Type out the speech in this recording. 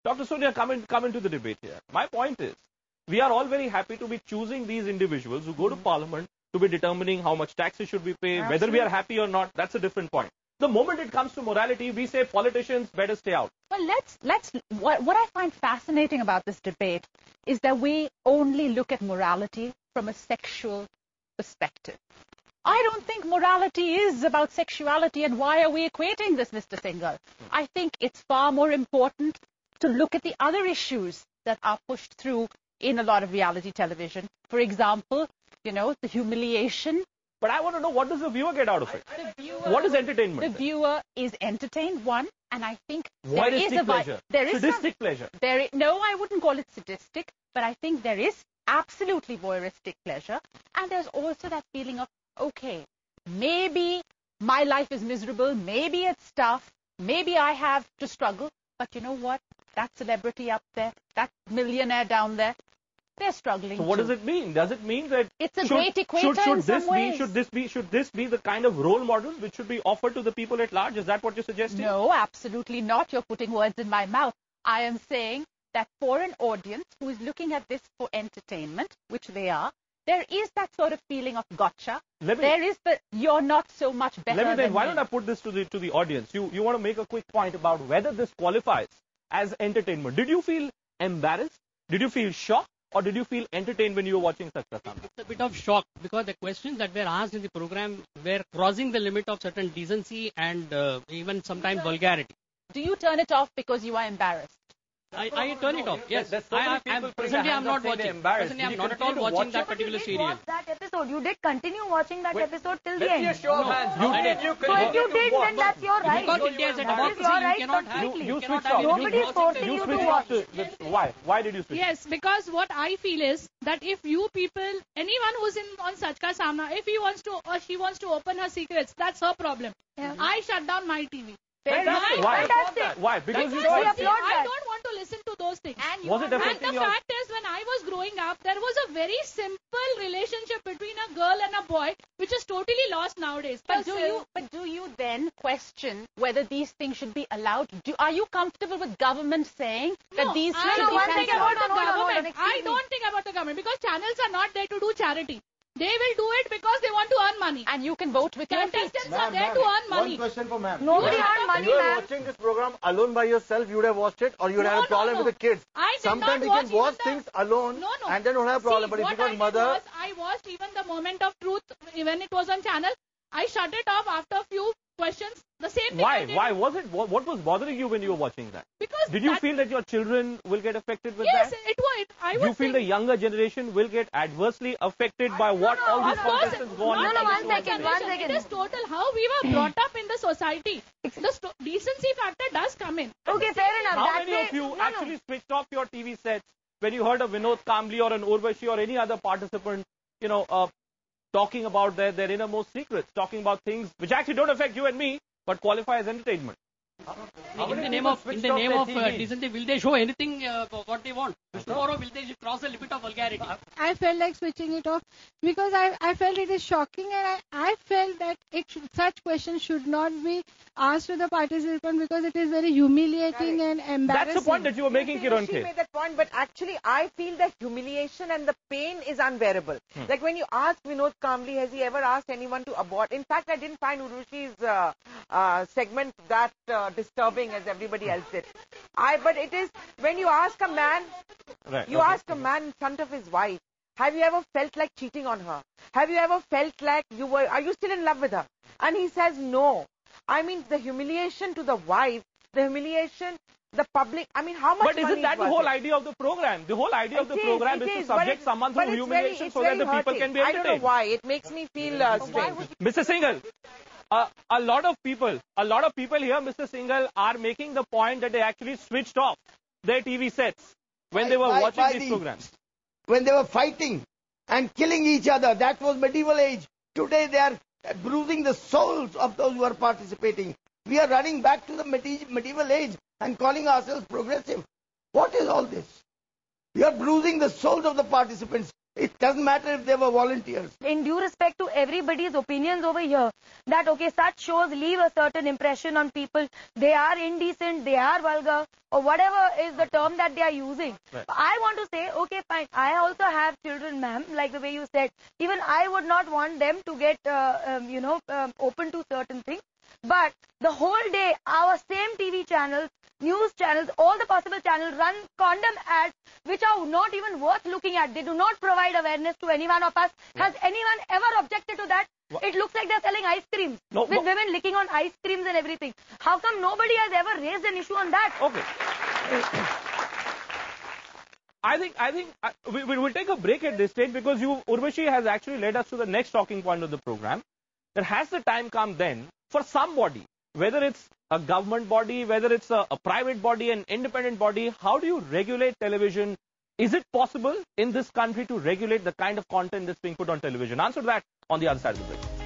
Dr. Sonia, come into the debate here. My point is, we are all very happy to be choosing these individuals who go to Parliament to be determining how much taxes should be paid, whether we are happy or not. That's a different point. The moment it comes to morality, we say politicians better stay out. Well, what I find fascinating about this debate is that we only look at morality from a sexual perspective. I don't think morality is about sexuality, and why are we equating this, Mr. Singhal? I think it's far more important to look at the other issues that are pushed through in a lot of reality television. For example, you know, the humiliation. But I want to know, what does the viewer get out of it? What is entertainment? The viewer is entertained, one, and I think voyeuristic pleasure. Sadistic pleasure. No, I wouldn't call it sadistic, but I think there is absolutely voyeuristic pleasure. And there's also that feeling of, okay, maybe my life is miserable, maybe it's tough, maybe I have to struggle, but you know what? That celebrity up there, that millionaire down there, they're struggling. So what does it mean? Does it mean that it's a great equator in some ways? Should this be the kind of role models which should be offered to the people at large? Is that what you're suggesting? No, absolutely not. You're putting words in my mouth. I am saying that for an audience who is looking at this for entertainment, which they are, there is that sort of feeling of gotcha. There is the you're not so much better than why don't I put this to the audience? You want to make a quick point about whether this qualifies as entertainment. Did you feel embarrassed? Did you feel shocked? Or did you feel entertained when you were watching Sach Ka Saamna? It's a bit of shock because the questions that were asked in the program were crossing the limit of certain decency and even sometimes vulgarity. Do you turn it off because you are embarrassed? I turn it off. Yes. Presently, I'm not watching. Presently, I'm not at all watching that particular serial. Watch that episode. You did continue watching that episode till the end. Let's see a show of hands. So if you did, then that's your right. Because India is a democracy, you cannot have. You switched off. Nobody is forcing you to watch. Why? Why did you switch? Yes, because what I feel is that if you people, anyone who's on Sach Ka Saamna, if he wants to or she wants to open her secrets, that's her problem. Yeah. I shut down my TV. Why? Why? Because you don't. I don't want to listen to those things. And the fact is, when I was growing up, there was a very simple relationship between a girl and a boy, which is totally lost nowadays. But do you then question whether these things should be allowed? Are you comfortable with government saying that these should be censored? I don't think about the government because channels are not there to do charity. They will do it because they want to earn money. And you can vote with your feet. Contestants are there to earn money. One question for ma'am. Nobody earned money, You ma'am. are watching this program alone by yourself, you would have watched it, or you would have a problem with the kids. Sometimes you can watch things alone and then don't have a problem. But if you got mother... I watched even the Moment of Truth when it was on channel. I shut it off after a few questions. The same thing. Why was it? What was bothering you when you were watching that? Because did you feel that your children will get affected with that? Yes, it was. You feel the younger generation will get adversely affected by what all these contestants go on? No, one second. It is total how we were brought up in the society. The decency factor does come in. Okay, fair enough. How many of you actually switched off your TV sets when you heard a Vinod Kambli or an Urvashi or any other participant, talking about their innermost secrets, talking about things which actually don't affect you and me, but qualify as entertainment? In the name of decency, will they show anything what they want? Tomorrow, will they cross the limit of vulgarity? I felt like switching it off because I felt it is shocking, and I felt that such questions should not be asked to the participant because it is very humiliating and embarrassing. That's the point that you were making, Kiron Kher. She made that point, but actually I feel that humiliation and the pain is unbearable. Like when you ask Vinod Kambli, has he ever asked anyone to abort? In fact, I didn't find Urvashi's segment that disturbing as everybody else did. But it is, when you ask a man, ask a man in front of his wife, have you ever felt like cheating on her? Have you ever felt like are you still in love with her? And he says no. I mean, the humiliation to the wife, the humiliation, the public, I mean, how much But isn't that the whole idea of the program? The whole idea of the program is to subject someone through humiliation so that the people can be entertained. I don't know why. It makes me feel strange. Mr. Singhal, a lot of people here, Mr. Singhal, are making the point that they actually switched off their TV sets when they were watching these programs. When they were fighting and killing each other, that was medieval age. Today they are bruising the souls of those who are participating. We are running back to the medieval age and calling ourselves progressive. What is all this? We are bruising the souls of the participants. It doesn't matter if they were volunteers. In due respect to everybody's opinions over here, that okay, such shows leave a certain impression on people. They are indecent, they are vulgar, or whatever is the term that they are using. Right. I want to say, okay, fine. I also have children, ma'am, like the way you said. Even I would not want them to get, open to certain things. But the whole day, our same TV channels, news channels, all the possible channels run condom ads which are not even worth looking at. They do not provide awareness to any one of us. Yeah. Has anyone ever objected to that? What? It looks like they're selling ice creams with women licking on ice creams and everything. How come nobody has ever raised an issue on that? Okay. I think we will take a break at this stage because Urvashi has actually led us to the next talking point of the program. That has the time come then for somebody, whether it's a government body, whether it's a private body, an independent body, how do you regulate television? Is it possible in this country to regulate the kind of content that's being put on television? Answer that on the other side of the break.